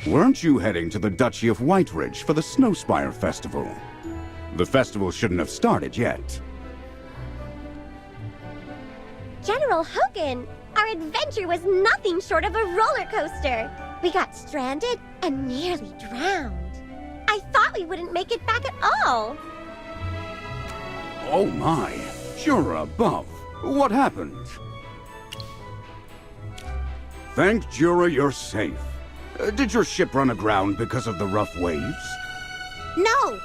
Weren't you heading to the Duchy of Whiteridge for the Snowspire Festival? The festival shouldn't have started yet. General Hogan, our adventure was nothing short of a roller coaster. We got stranded and nearly drowned. I thought we wouldn't make it back at all. Oh my, you're above. What happened? Thank Jura you're safe. Did your ship run aground because of the rough waves? No!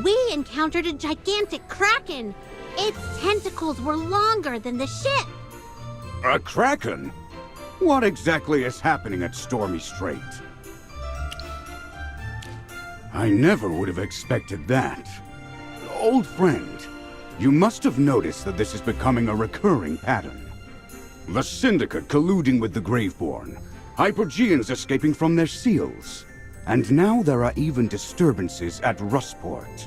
We encountered a gigantic kraken. Its tentacles were longer than the ship. A kraken? What exactly is happening at Stormy Strait? I never would have expected that. Old friend, you must have noticed that this is becoming a recurring pattern. The Syndicate colluding with the Graveborn, Hypergeans escaping from their seals, and now there are even disturbances at Rustport.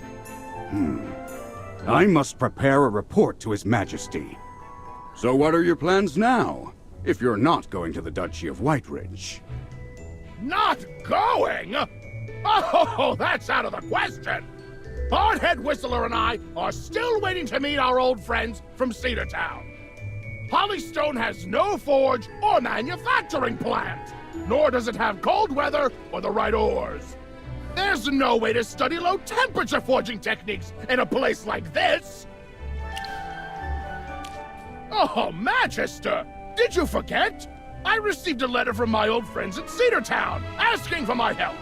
I must prepare a report to His Majesty. So what are your plans now, if you're not going to the Duchy of Whiteridge? Not going? Oh, that's out of the question! Hardhead Whistler and I are still waiting to meet our old friends from Cedartown. Hollystone has no forge or manufacturing plant, nor does it have cold weather or the right ores. There's no way to study low-temperature forging techniques in a place like this! Oh, Magister! Did you forget? I received a letter from my old friends at Cedartown, asking for my help.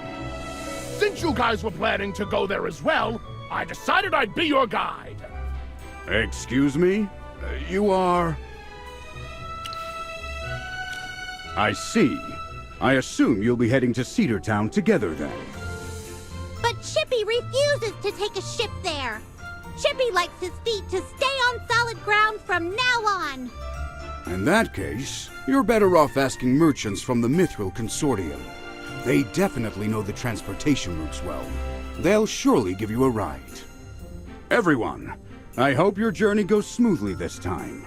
Since you guys were planning to go there as well, I decided I'd be your guide. Excuse me? You are... I see. I assume you'll be heading to Cedartown together then. But Chippy refuses to take a ship there. Chippy likes his feet to stay on solid ground from now on. In that case, you're better off asking merchants from the Mithril Consortium. They definitely know the transportation routes well. They'll surely give you a ride. Everyone, I hope your journey goes smoothly this time.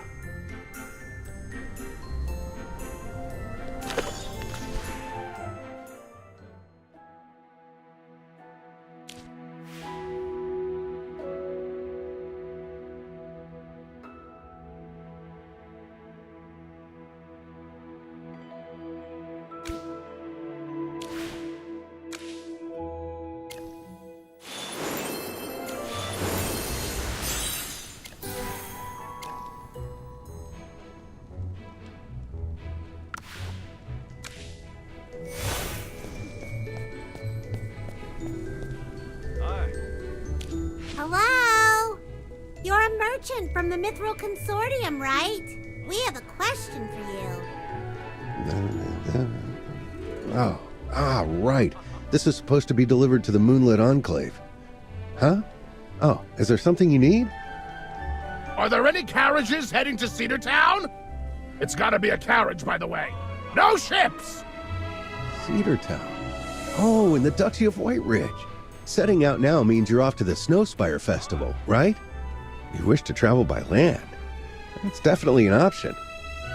Hello? You're a merchant from the Mithril Consortium, right? We have a question for you. Right. This is supposed to be delivered to the Moonlit Enclave. Huh? Oh, is there something you need? Are there any carriages heading to Cedartown? It's gotta be a carriage, by the way. No ships! Cedartown. Oh, in the Duchy of Whiteridge. Setting out now means you're off to the Snowspire Festival, right? You wish to travel by land. That's definitely an option.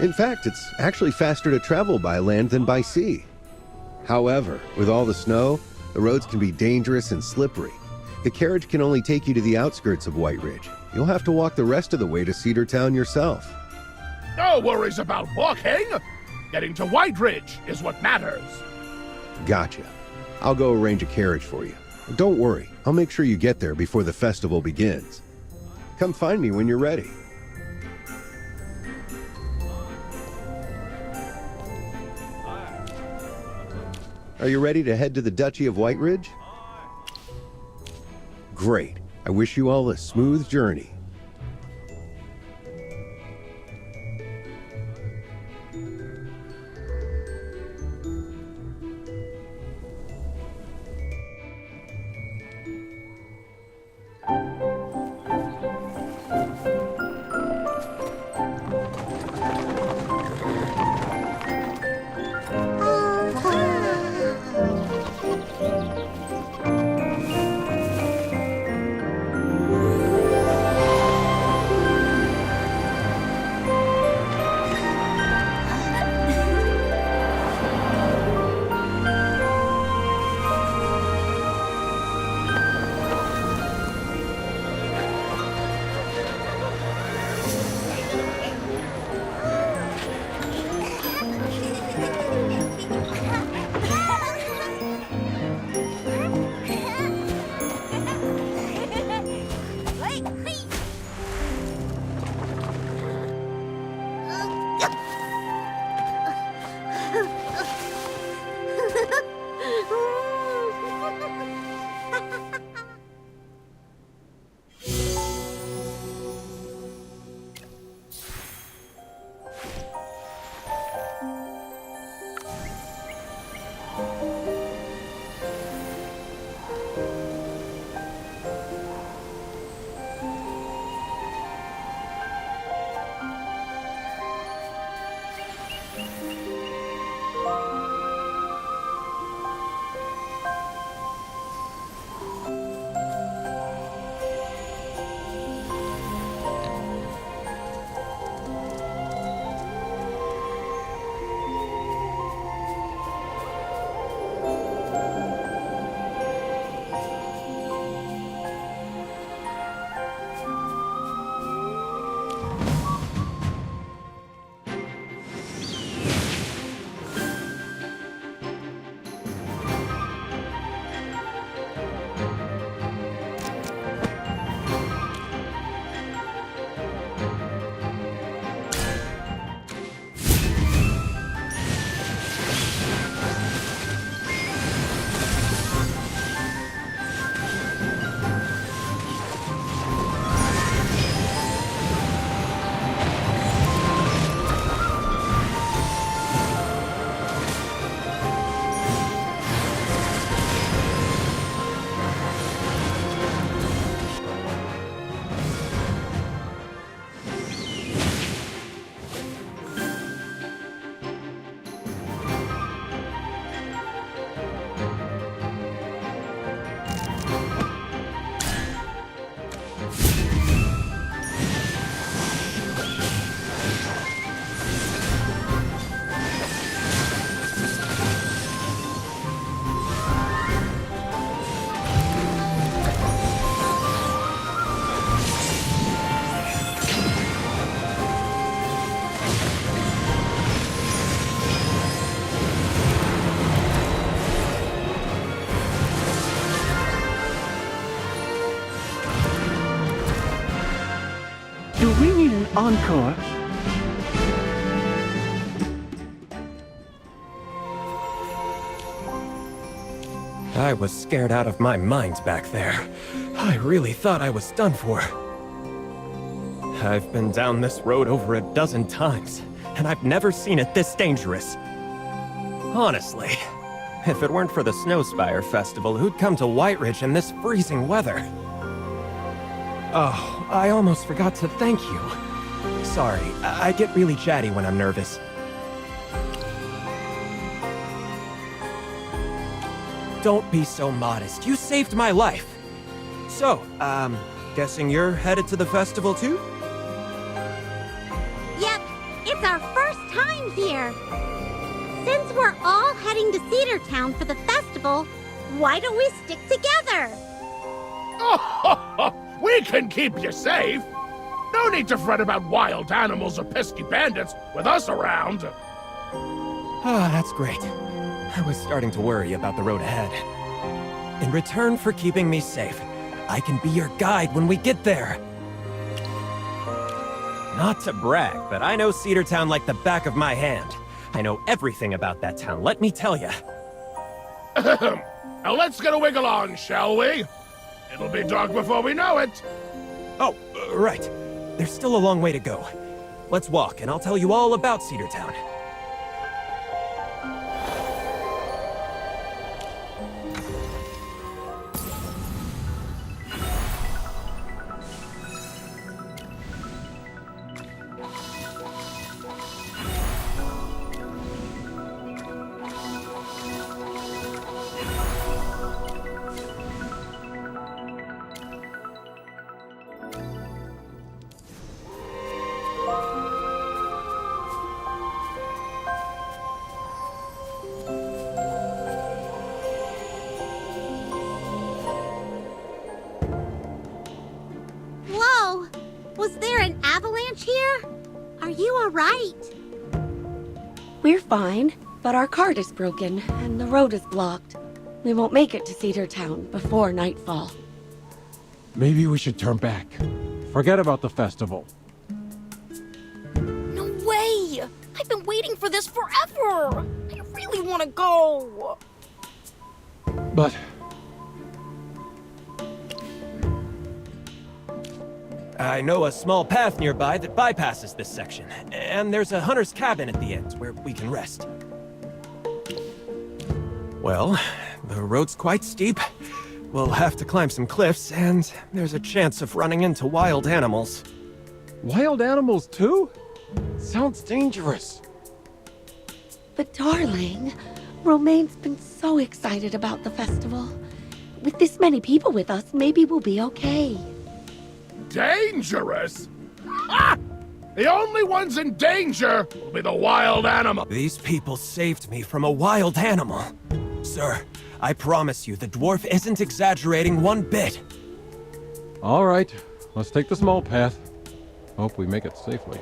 In fact, it's actually faster to travel by land than by sea. However, with all the snow, the roads can be dangerous and slippery. The carriage can only take you to the outskirts of Whiteridge. You'll have to walk the rest of the way to Cedartown yourself. No worries about walking! Getting to Whiteridge is what matters. Gotcha. I'll go arrange a carriage for you. Don't worry, I'll make sure you get there before the festival begins. Come find me when you're ready. Are you ready to head to the Duchy of Whiteridge? Great. I wish you all a smooth journey. need an encore. I was scared out of my mind back there. I really thought I was done for. I've been down this road over a dozen times, and I've never seen it this dangerous. Honestly, if it weren't for the Snowspire Festival, who'd come to White Ridge in this freezing weather? Oh, I almost forgot to thank you. Sorry, I get really chatty when I'm nervous. Don't be so modest. You saved my life. So, guessing you're headed to the festival too? Yep, it's our first time here. Since we're all heading to Cedar Town for the festival, why don't we stick together? We can keep you safe. No need to fret about wild animals or pesky bandits with us around. Ah, that's great. I was starting to worry about the road ahead. In return for keeping me safe, I can be your guide when we get there. Not to brag, but I know Cedar Town like the back of my hand. I know everything about that town, let me tell you. Now let's get a wiggle on, shall we? It'll be dark before we know it. Oh, right. There's still a long way to go. Let's walk, and I'll tell you all about Cedar Town. Whoa! Was there an avalanche here? Are you alright? We're fine, but our cart is broken, and the road is blocked. We won't make it to Cedar Town before nightfall. Maybe we should turn back. Forget about the festival. No way! I've been waiting for this forever! I really want to go! But I know a small path nearby that bypasses this section, and there's a hunter's cabin at the end where we can rest. Well, the road's quite steep. We'll have to climb some cliffs, and there's a chance of running into wild animals. wild animals too? Sounds dangerous. But darling, Romaine's been so excited about the festival. With this many people with us, maybe we'll be okay. Dangerous? Ha! The only ones in danger will be the wild animal. These people saved me from a wild animal. Sir, I promise you the dwarf isn't exaggerating one bit. All right, let's take the small path. Hope we make it safely.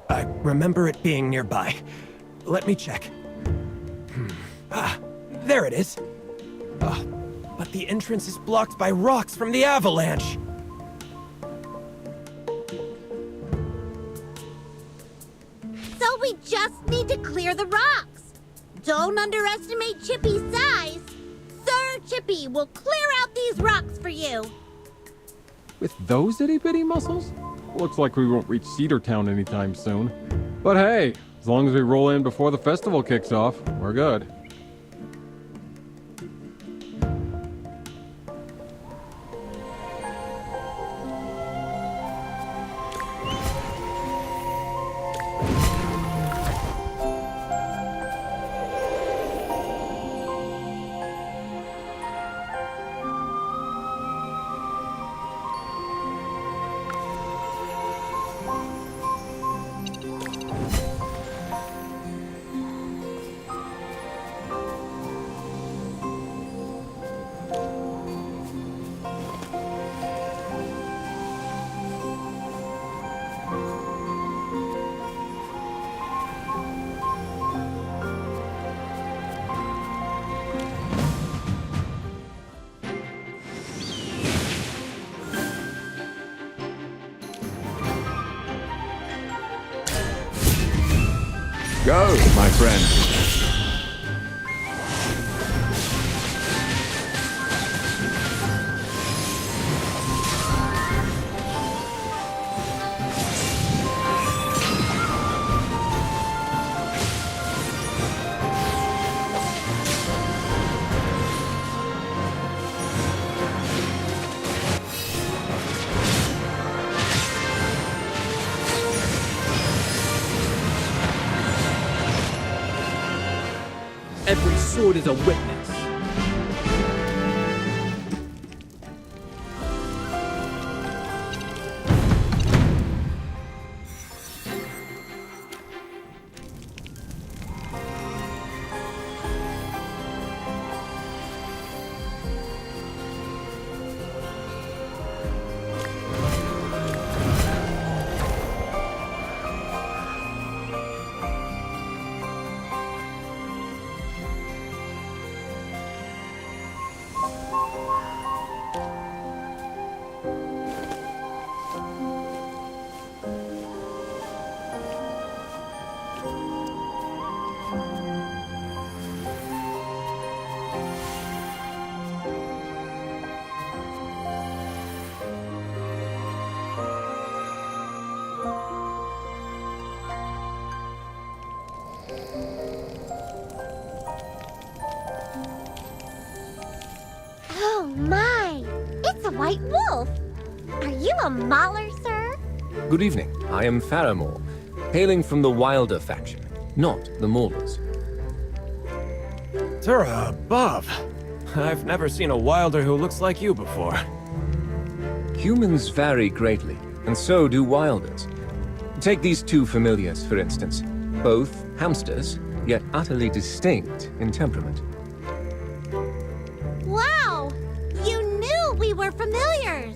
I remember it being nearby. Let me check. Ah, there it is. Ah, but the entrance is blocked by rocks from the avalanche. So we just need to clear the rocks. Don't underestimate Chippy's size. Sir Chippy will clear out these rocks for you. With those itty-bitty muscles? Looks like we won't reach Cedar Town anytime soon. But hey, as long as we roll in before the festival kicks off, we're good. go, my friend. Every sword is a witness. Oh my! It's a white wolf! Are you a mauler, sir? Good evening. I am Faramore, hailing from the Wilder faction, not the Maulers. Tura above. I've never seen a Wilder who looks like you before. Humans vary greatly, and so do Wilders. Take these two familiars, for instance. Both hamsters, yet utterly distinct in temperament. Wow! You knew we were familiars!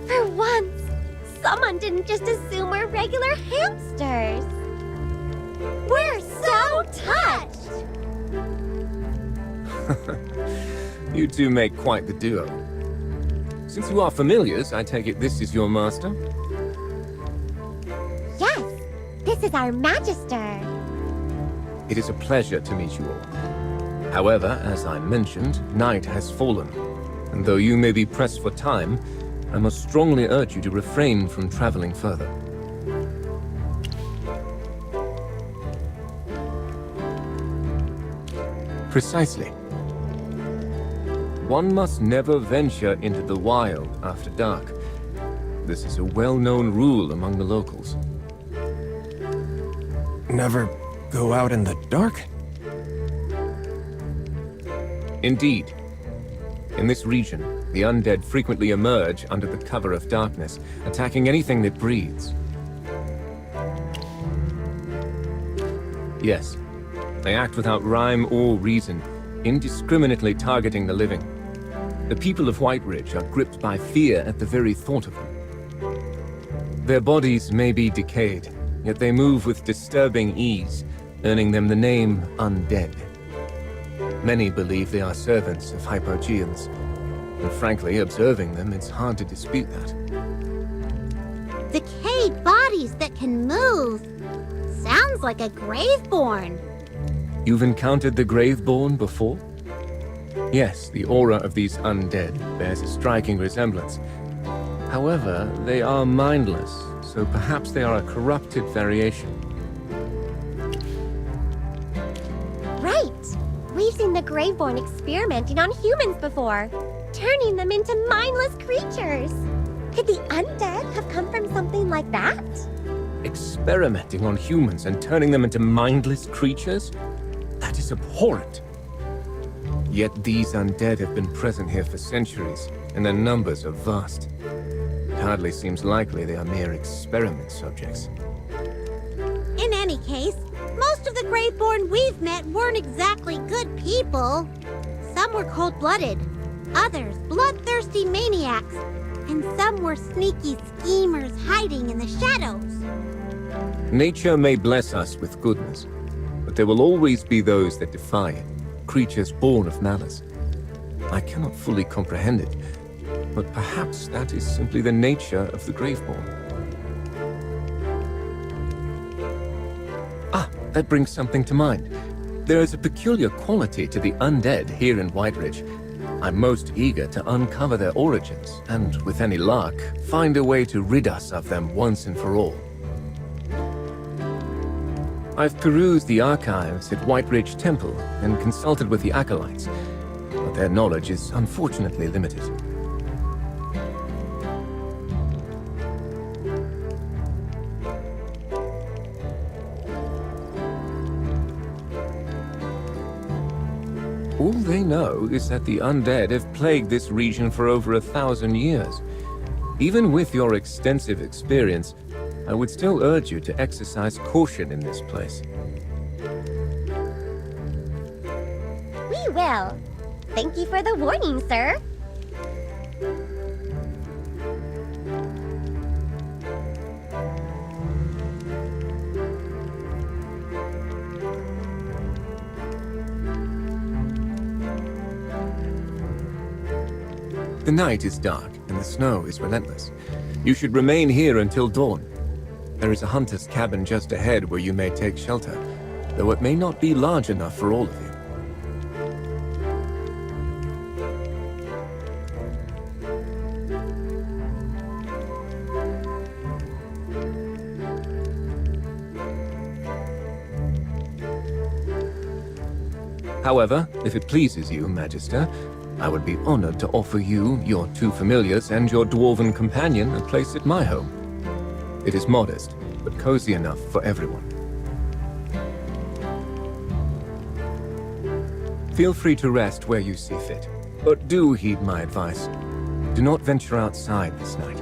For once, someone didn't just assume we're regular hamsters. We're so touched! You two make quite the duo. Since you are familiars, I take it this is your master? Yes, this is our Magister. It is a pleasure to meet you all. However, as I mentioned, night has fallen, and though you may be pressed for time, I must strongly urge you to refrain from traveling further. Precisely. One must never venture into the wild after dark. This is a well-known rule among the locals. Never go out in the dark? Indeed. In this region, the undead frequently emerge under the cover of darkness, attacking anything that breathes. Yes, they act without rhyme or reason, indiscriminately targeting the living. The people of White Ridge are gripped by fear at the very thought of them. Their bodies may be decayed, yet they move with disturbing ease, earning them the name Undead. Many believe they are servants of Hypogeans, and frankly, observing them, it's hard to dispute that. Decayed bodies that can move. Sounds like a Graveborn. You've encountered the Graveborn before? Yes, the aura of these undead bears a striking resemblance. However, they are mindless, so perhaps they are a corrupted variation. Right! We've seen the Graveborn experimenting on humans before, turning them into mindless creatures. Could the undead have come from something like that? Experimenting on humans and turning them into mindless creatures? That is abhorrent. Yet these undead have been present here for centuries, and their numbers are vast. It hardly seems likely they are mere experiment subjects. In any case, most of the Graveborn we've met weren't exactly good people. Some were cold-blooded, others bloodthirsty maniacs, and some were sneaky schemers hiding in the shadows. Nature may bless us with goodness, but there will always be those that defy it, creatures born of malice. I cannot fully comprehend it, but perhaps that is simply the nature of the Graveborn. that brings something to mind. There is a peculiar quality to the undead here in White Ridge. I'm most eager to uncover their origins, and with any luck, find a way to rid us of them once and for all. I've perused the archives at White Ridge Temple and consulted with the acolytes, but their knowledge is unfortunately limited. All they know is that the undead have plagued this region for over 1,000 years. Even with your extensive experience, I would still urge you to exercise caution in this place. We will. Thank you for the warning, sir. The night is dark, and the snow is relentless. You should remain here until dawn. There is a hunter's cabin just ahead where you may take shelter, though it may not be large enough for all of you. However, if it pleases you, Magister, I would be honored to offer you, your two familiars, and your dwarven companion a place at my home. It is modest, but cozy enough for everyone. Feel free to rest where you see fit, but do heed my advice. Do not venture outside this night.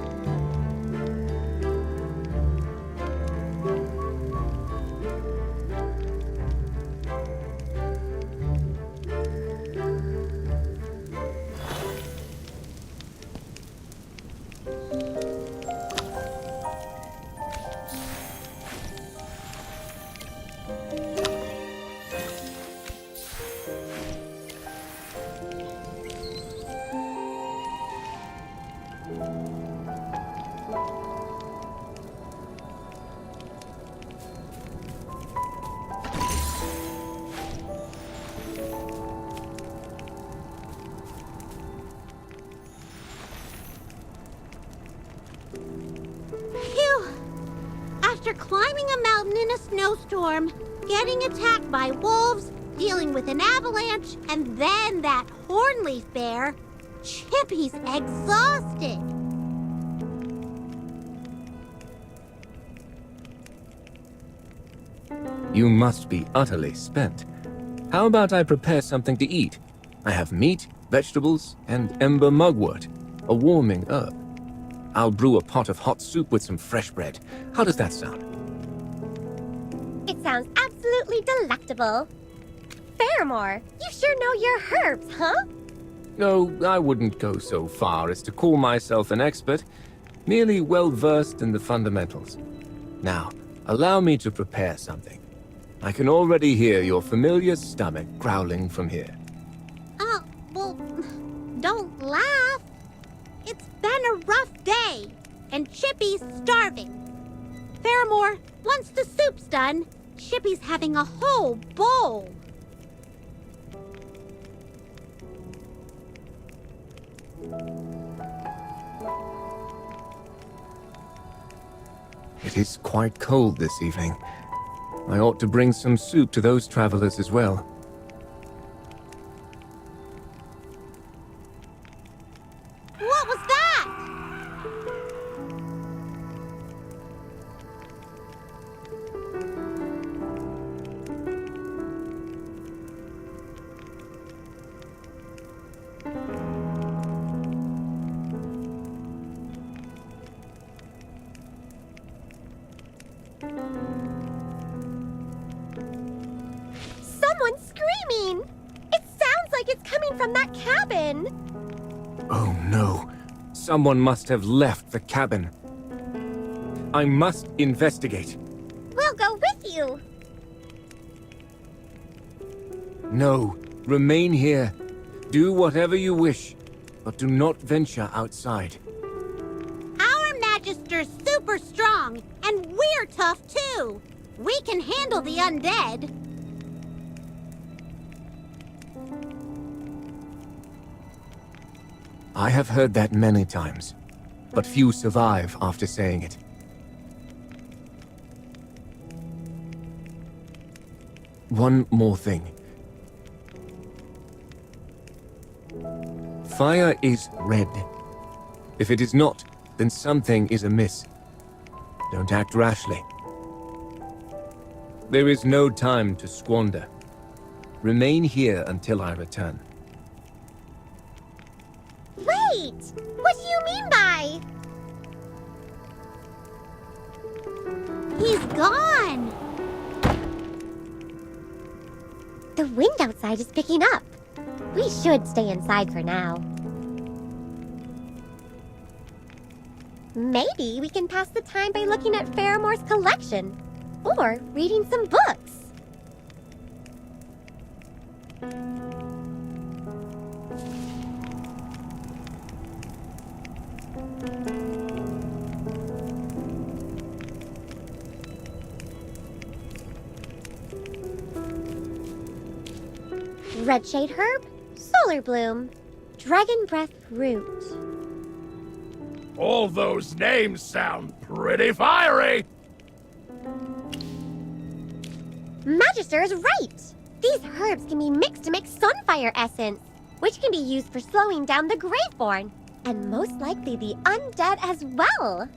After climbing a mountain in a snowstorm, getting attacked by wolves, dealing with an avalanche, and then that hornleaf bear, Chippy's exhausted. You must be utterly spent. How about I prepare something to eat? I have meat, vegetables, and ember mugwort, a warming herb. I'll brew a pot of hot soup with some fresh bread. How does that sound? It sounds absolutely delectable. Fairmore, you sure know your herbs, huh? No, I wouldn't go so far as to call myself an expert, merely well-versed in the fundamentals. Now, allow me to prepare something. I can already hear your familiar stomach growling from here. Oh, well, don't laugh. It's been a rough day, and Chippy's starving. Fairmore, once the soup's done, Chippy's having a whole bowl. It is quite cold this evening. I ought to bring some soup to those travelers as well. What was that? Someone's screaming! It sounds like it's coming from that cabin! Oh no. Someone must have left the cabin. I must investigate. We'll go with you! No, remain here. Do whatever you wish, but do not venture outside. Our Magister's super strong, and we're tough too. We can handle the undead. I have heard that many times, but few survive after saying it. One more thing. Fire is red. If it is not, then something is amiss. Don't act rashly. There is no time to squander. Remain here until I return. Wait! What do you mean by... He's gone! The wind outside is picking up. We should stay inside for now. Maybe we can pass the time by looking at Faramore's collection. Or reading some books. Red shade herb, solar bloom, dragon breath root. All those names sound pretty fiery. Magister is right! These herbs can be mixed to make sunfire essence, which can be used for slowing down the Graveborn, and most likely the undead as well.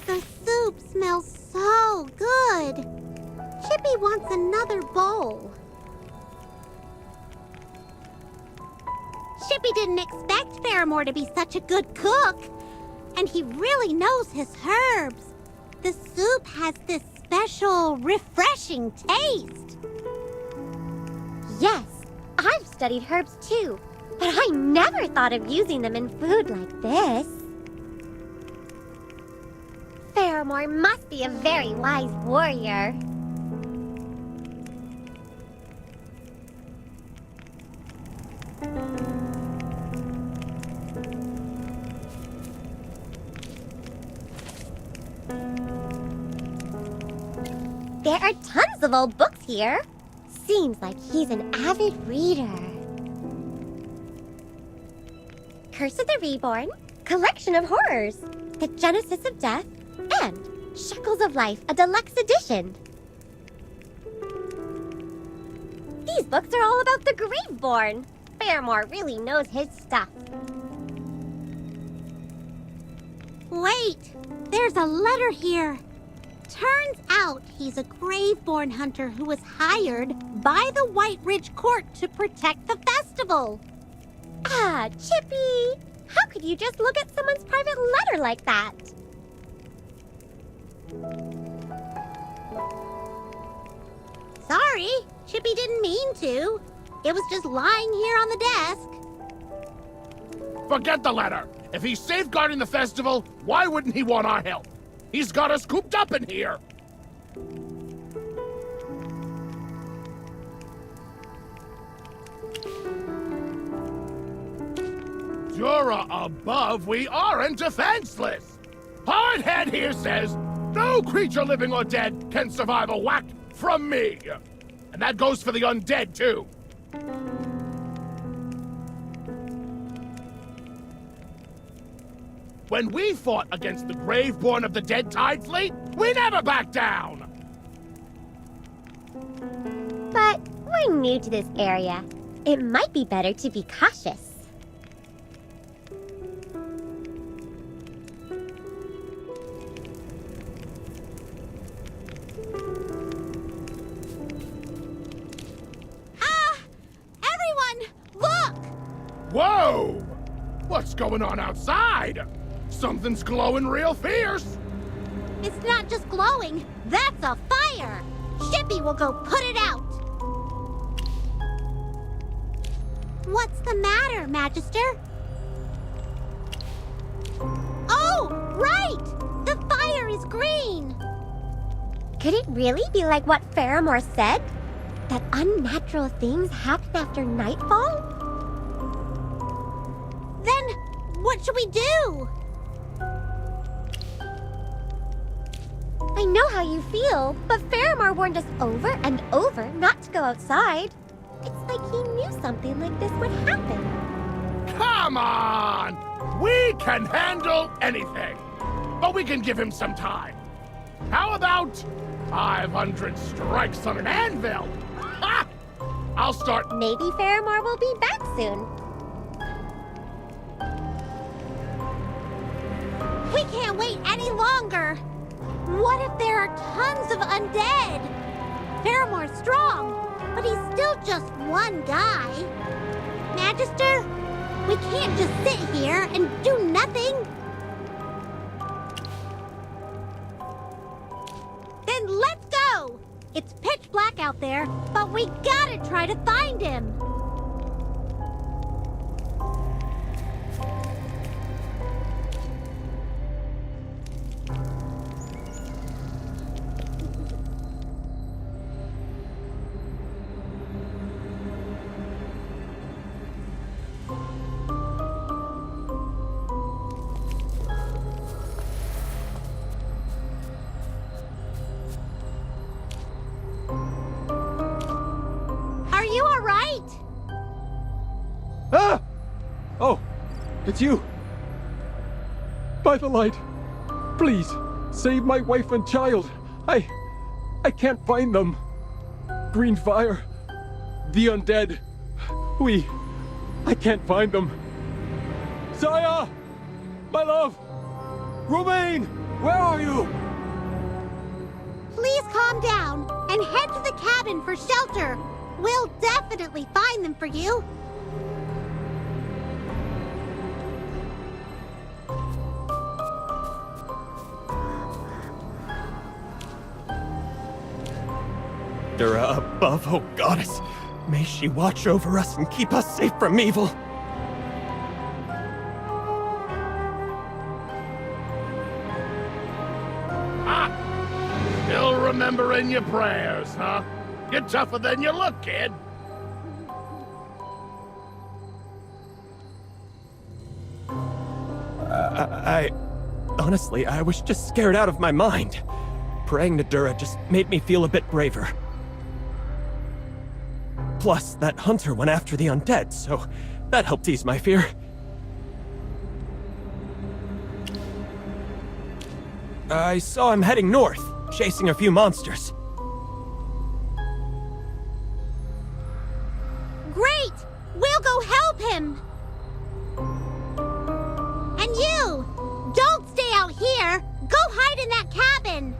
The soup smells so good. Chippy wants another bowl. Chippy didn't expect Faramore to be such a good cook. And he really knows his herbs. The soup has this special, refreshing taste. Yes, I've studied herbs too, but I never thought of using them in food like this. Faramore must be a very wise warrior. There are tons of old books here. Seems like he's an avid reader. Curse of the Reborn, Collection of Horrors, The Genesis of Death, and Shackles of Life, a deluxe edition. These books are all about the Graveborn. Faramore really knows his stuff. Wait, there's a letter here. Turns out he's a Graveborn hunter who was hired by the White Ridge Court to protect the festival. Ah, Chippy! How could you just look at someone's private letter like that? Sorry, Chippy didn't mean to. It was just lying here on the desk. Forget the letter. If he's safeguarding the festival, why wouldn't he want our help? He's got us cooped up in here. Jura above, we aren't defenseless. Hardhead here says, no creature living or dead can survive a whack from me. And that goes for the undead, too. When we fought against the Graveborn of the Dead Tide Fleet, we never backed down! But we're new to this area. It might be better to be cautious. Everyone, look! Whoa! What's going on outside? Something's glowing real fierce. It's not just glowing, that's a fire! Chippy will go put it out! What's the matter, Magister? Oh, right! The fire is green! Could it really be like what Faramore said? That unnatural things happen after nightfall? Then, what should we do? I know how you feel, but Faramar warned us over and over not to go outside. It's like he knew something like this would happen. Come on! We can handle anything. But we can give him some time. How about 500 strikes on an anvil? Ha! I'll start. Maybe Faramar will be back soon. We can't wait any longer. What if there are tons of undead? Faramar's strong, but he's still just one guy. Magister, we can't just sit here and do nothing. Then let's go! It's pitch black out there, but we gotta try to find him. Are you all right? Ah! Oh, it's you. By the light, please, save my wife and child. I can't find them. Green fire, the undead. I can't find them. Saya! My love! Romaine! Where are you? Please calm down and head to the cabin for shelter. We'll definitely find them for you. Dura above, oh goddess. May she watch over us and keep us safe from evil. Still remembering your prayers, huh? You're tougher than you look, kid. Honestly, I was just scared out of my mind. Praying to Dura just made me feel a bit braver. Plus, that hunter went after the undead, so that helped ease my fear. I saw him heading north, chasing a few monsters. Great! We'll go help him! And you! Don't stay out here! Go hide in that cabin!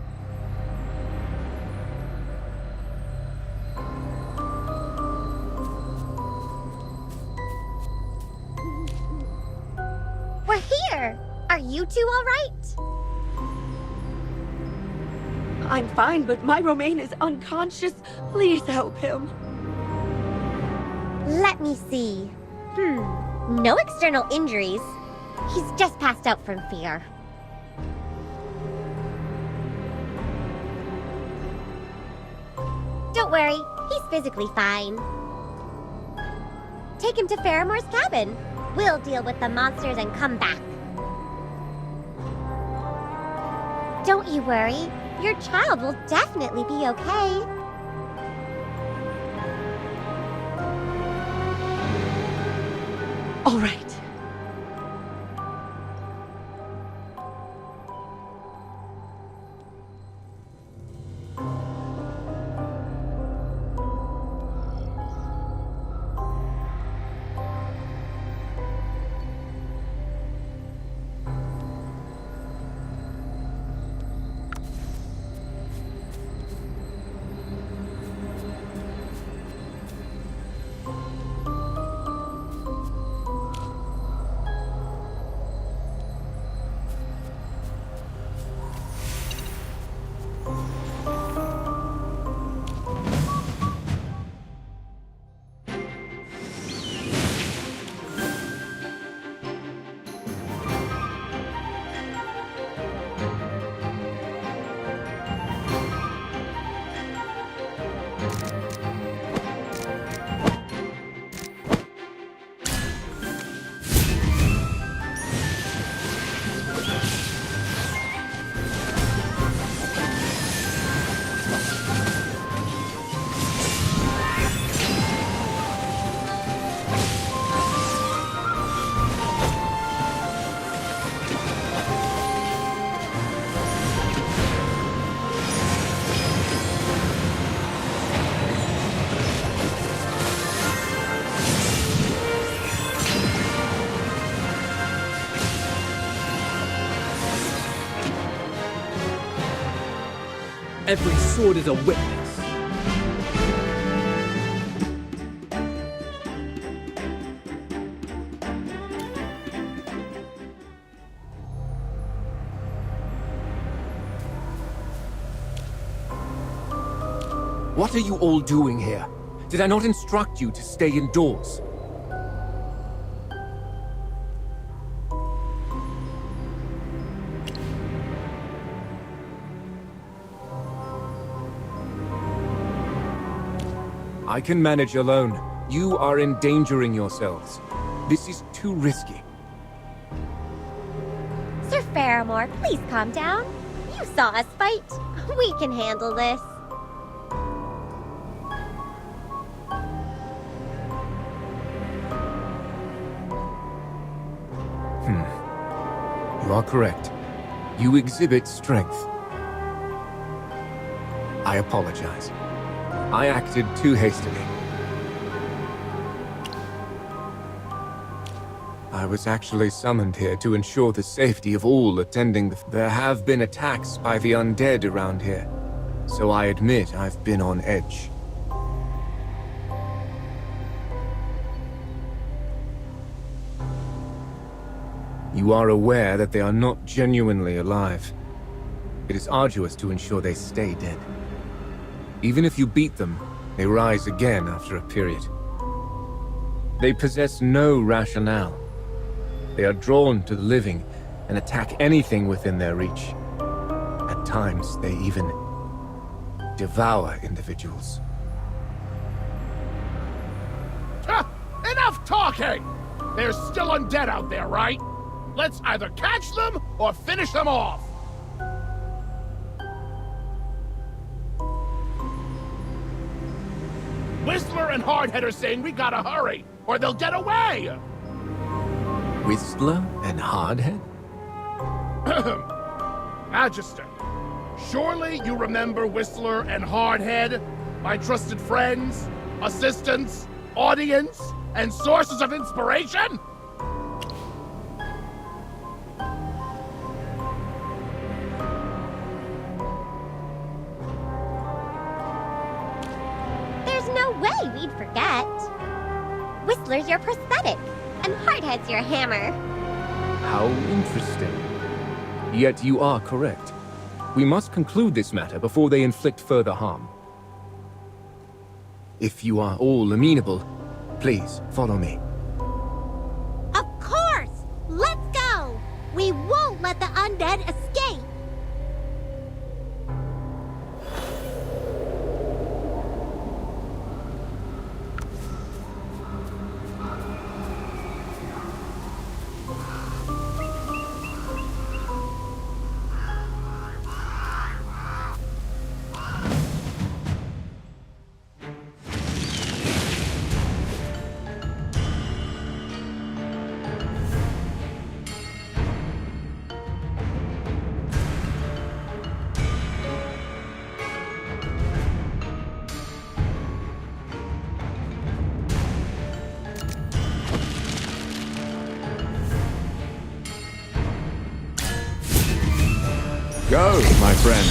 We're here! Are you two all right? I'm fine, but my Romaine is unconscious. Please help him. Let me see. No external injuries. He's just passed out from fear. Don't worry, he's physically fine. Take him to Faramar's cabin. We'll deal with the monsters and come back. Don't you worry. Your child will definitely be okay. All right. Every sword is a witness. What are you all doing here? Did I not instruct you to stay indoors? I can manage alone. You are endangering yourselves. This is too risky. Sir Faramore, please calm down. You saw us fight. We can handle this. You are correct. You exhibit strength. I apologize. I acted too hastily. I was actually summoned here to ensure the safety of all attending the... There have been attacks by the undead around here, so I admit I've been on edge. You are aware that they are not genuinely alive. It is arduous to ensure they stay dead. Even if you beat them, they rise again after a period. They possess no rationale. They are drawn to the living and attack anything within their reach. At times, they even devour individuals. Enough talking! There's still undead out there, right? Let's either catch them or finish them off! Whistler and Hardhead are saying we gotta hurry, or they'll get away! Whistler and Hardhead? Magister, surely you remember Whistler and Hardhead, my trusted friends, assistants, audience, and sources of inspiration? There's no way we'd forget. Whistler's your prosthetic, and Hardhead's your hammer. How interesting. Yet you are correct. We must conclude this matter before they inflict further harm. If you are all amenable, please follow me. Of course! Let's go! We won't let the undead escape! Go, my friend.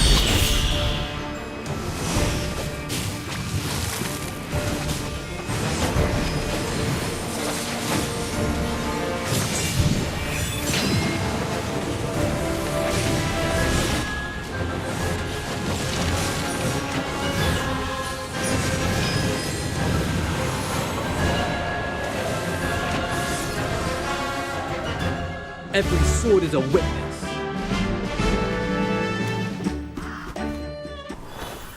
Every sword is a witness.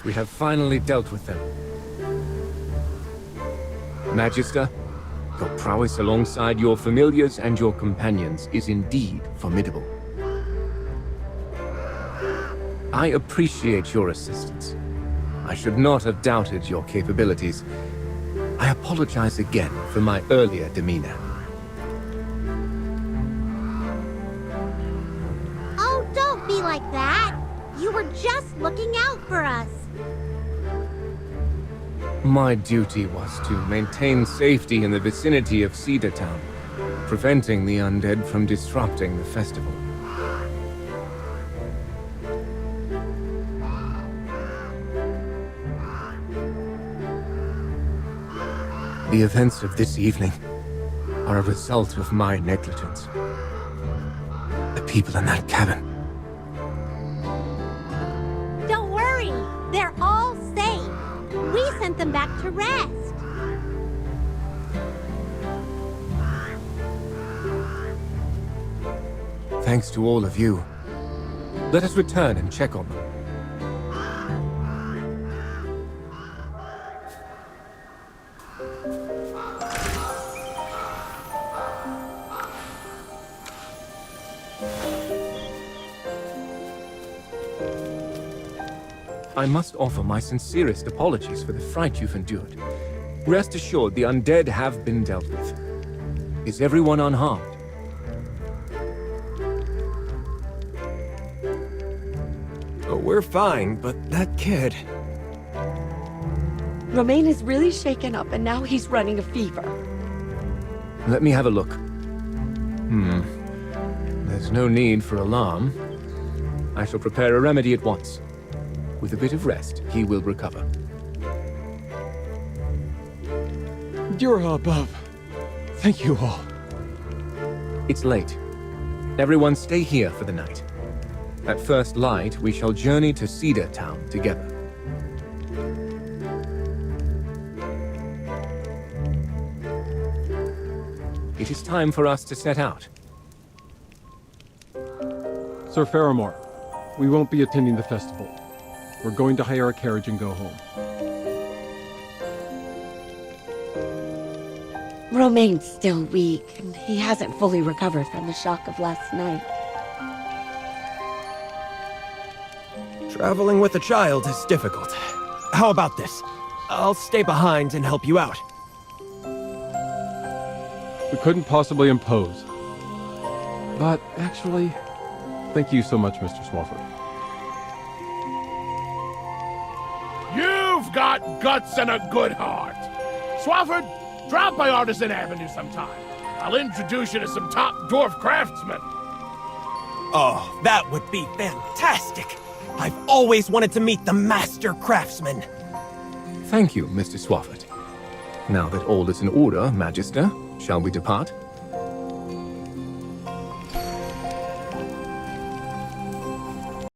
We have finally dealt with them. Magister, your prowess alongside your familiars and your companions is indeed formidable. I appreciate your assistance. I should not have doubted your capabilities. I apologize again for my earlier demeanor. Oh, don't be like that! You were just looking out for us. My duty was to maintain safety in the vicinity of Cedar Town, preventing the undead from disrupting the festival. The events of this evening are a result of my negligence. The people in that cabin. Don't worry, they're all safe. We sent them back to rest. Thanks to all of you. Let us return and check on them. I must offer my sincerest apologies for the fright you've endured. Rest assured, the undead have been dealt with. Is everyone unharmed? Oh, we're fine, but that kid... Romain is really shaken up, and now he's running a fever. Let me have a look. There's no need for alarm. I shall prepare a remedy at once. With a bit of rest, he will recover. You're above. Thank you all. It's late. Everyone stay here for the night. At first light, we shall journey to Cedar Town together. It is time for us to set out. Sir Faramore, we won't be attending the festival. We're going to hire a carriage and go home. Romain's still weak, and he hasn't fully recovered from the shock of last night. Traveling with a child is difficult. How about this? I'll stay behind and help you out. We couldn't possibly impose. But actually, thank you so much, Mr. Swafford. You've got guts and a good heart. Swafford, drop by Artisan Avenue sometime. I'll introduce you to some top dwarf craftsmen. Oh, that would be fantastic! I've always wanted to meet the master craftsman. Thank you, Mr. Swafford. Now that all is in order, Magister, shall we depart?